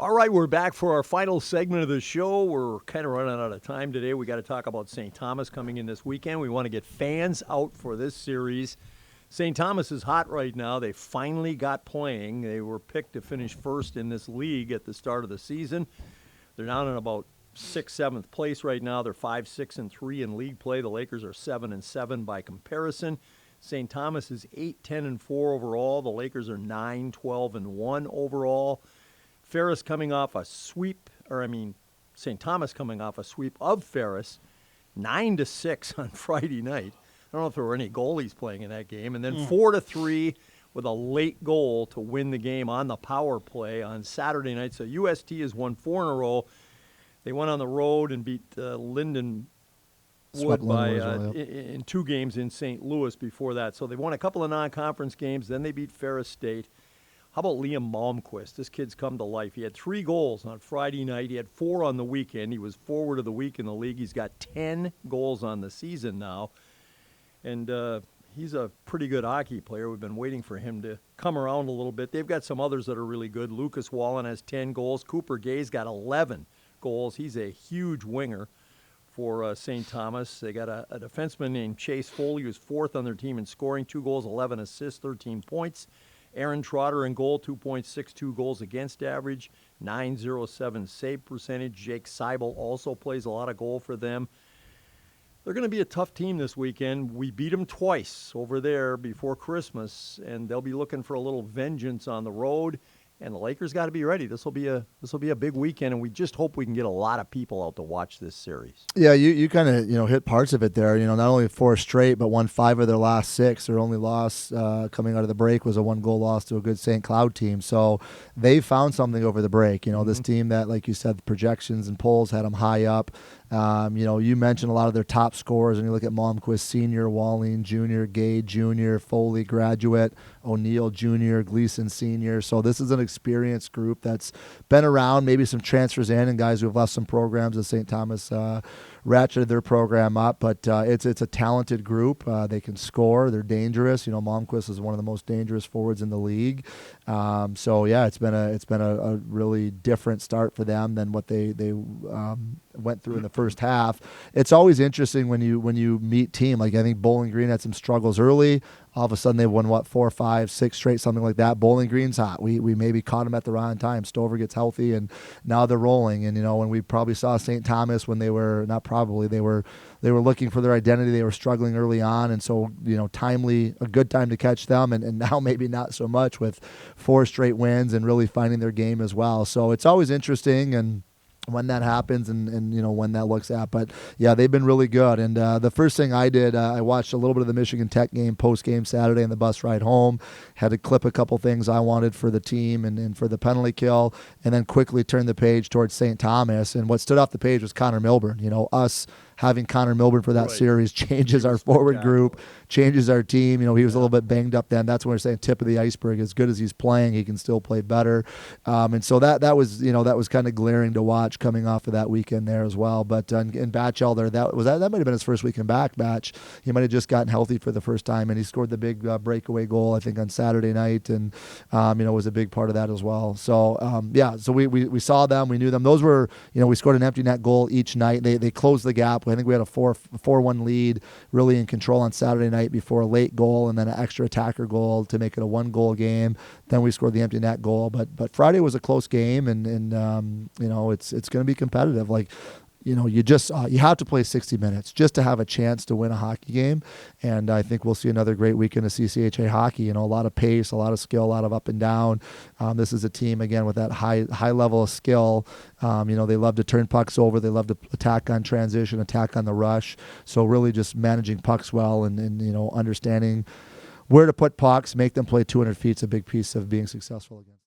All right, we're back for our final segment of the show. We're kind of running out of time today. We got to talk about St. Thomas coming in this weekend. We want to get fans out for this series. St. Thomas is hot right now. They finally got playing. They were picked to finish first in this league at the start of the season. They're down in about 6th, 7th place right now. They're 5, 6, and 3 in league play. The Lakers are 7 and 7 by comparison. St. Thomas is 8, 10, and 4 overall. The Lakers are 9, 12, and 1 overall. Ferris coming off a sweep, St. Thomas coming off a sweep of Ferris, 9-6 on Friday night. I don't know if there were any goalies playing in that game. And then 4-3 with a late goal to win the game on the power play on Saturday night. So UST has won 4 in a row. They went on the road and beat Lindenwood in 2 games in St. Louis before that. So they won a couple of non-conference games. Then they beat Ferris State. How about Liam Malmquist? This kid's come to life. He had 3 goals on Friday night. He had 4 on the weekend. He was forward of the week in the league. He's got 10 goals on the season now. And he's a pretty good hockey player. We've been waiting for him to come around a little bit. They've got some others that are really good. Lucas Wallen has 10 goals. Cooper Gay's got 11 goals. He's a huge winger for St. Thomas. They got a defenseman named Chase Foley, who's 4th on their team in scoring, 2 goals, 11 assists, 13 points. Aaron Trotter in goal, 2.62 goals against average, 907 save percentage. Jake Seibel also plays a lot of goal for them. They're going to be a tough team this weekend. We beat them twice over there before Christmas, and they'll be looking for a little vengeance on the road. And the Lakers got to be ready. This will be a big weekend, and we just hope we can get a lot of people out to watch this series. Yeah, you kind of hit parts of it there. Not only 4 straight, but won 5 of their last 6. Their only loss coming out of the break was a 1-goal loss to a good St. Cloud team. So they found something over the break. This team that, like you said, the projections and polls had them high up. You mentioned a lot of their top scorers, and you look at Malmquist Sr., Walling Jr., Gay Jr., Foley graduate, O'Neill Jr., Gleason Sr. So this is an experienced group that's been around, maybe some transfers in and guys who have left some programs at St. Thomas ratcheted their program up, but it's a talented group. They can score. They're dangerous. Malmquist is one of the most dangerous forwards in the league. So yeah, it's been a really different start for them than what they went through in the first half. It's always interesting when you meet team. Like, I think Bowling Green had some struggles early. All of a sudden, they've won, 4, 5, 6 straight, something like that. Bowling Green's hot. We maybe caught them at the wrong time. Stover gets healthy, and now they're rolling. And, when we probably saw St. Thomas when they were, not probably, they were looking for their identity. They were struggling early on, and so, a good time to catch them. And now maybe not so much with 4 straight wins and really finding their game as well. So it's always interesting, and when that happens and when that looks at. But yeah, they've been really good. And the first thing I did, I watched a little bit of the Michigan Tech game post-game Saturday on the bus ride home, had to clip a couple things I wanted for the team and for the penalty kill, and then quickly turned the page towards St. Thomas. And what stood off the page was Connor Milburn. Us having Connor Milburn for that series changes our forward group, changes our team. He was a little bit banged up then. That's when we're saying tip of the iceberg. As good as he's playing, he can still play better. And so that was kind of glaring to watch coming off of that weekend there as well. But in Batch Elder, that might have been his first weekend back. Batch, he might have just gotten healthy for the first time, and he scored the big breakaway goal, I think, on Saturday night, and was a big part of that as well. So so we saw them, we knew them. Those were, we scored an empty net goal each night. They closed the gap. I think we had a 4-1 lead, really in control on Saturday night before a late goal and then an extra attacker goal to make it a 1-goal game. Then we scored the empty net goal. But Friday was a close game, and it's going to be competitive. Like, you have to play 60 minutes just to have a chance to win a hockey game. And I think we'll see another great weekend of CCHA hockey. A lot of pace, a lot of skill, a lot of up and down. This is a team, again, with that high level of skill. They love to turn pucks over. They love to attack on transition, attack on the rush. So really just managing pucks well and understanding where to put pucks, make them play 200 feet is a big piece of being successful against.